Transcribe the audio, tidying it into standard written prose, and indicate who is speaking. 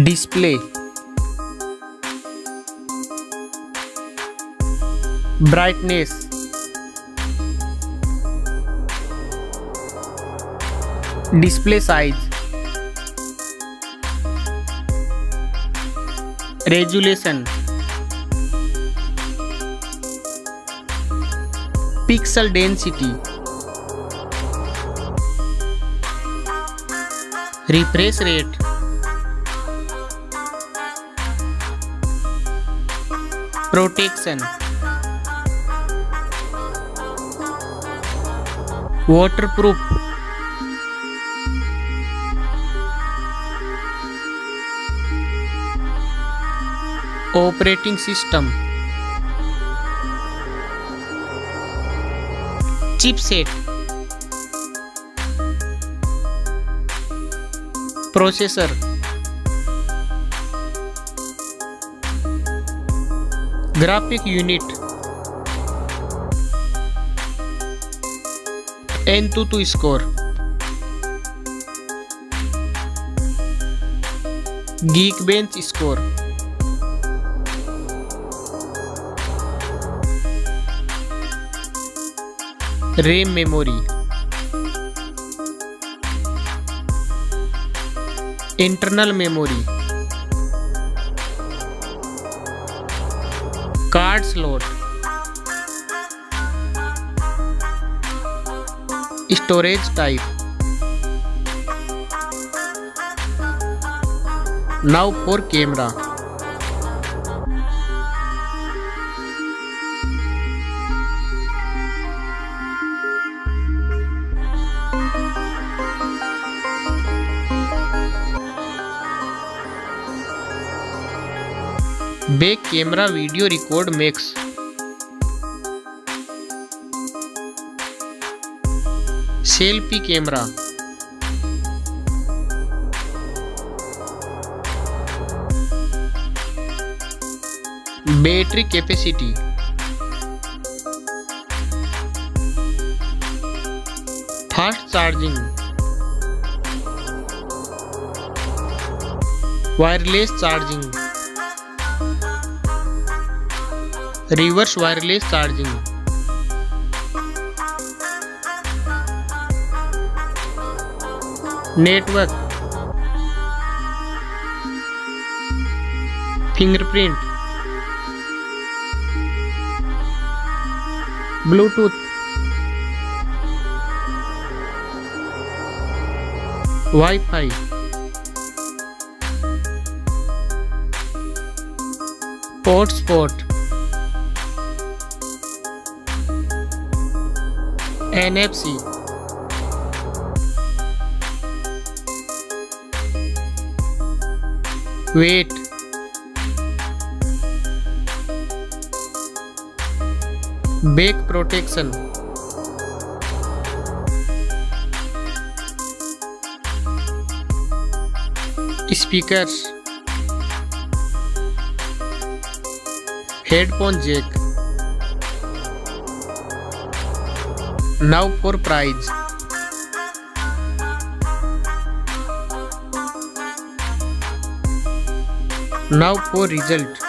Speaker 1: display, brightness, display size, resolution, pixel density, refresh rate, protection, waterproof, operating system, chipset, processor, graphic unit, N22 score, Geekbench score, RAM memory, internal memory, card slot, storage type. Now for camera. Back camera video record makes. Selfie camera, battery capacity, fast charging, wireless charging, reverse wireless charging, network, fingerprint, Bluetooth, Wi-Fi, hotspot, NFC, weight, back protection, speakers, headphone jack. Now for price. Now for result.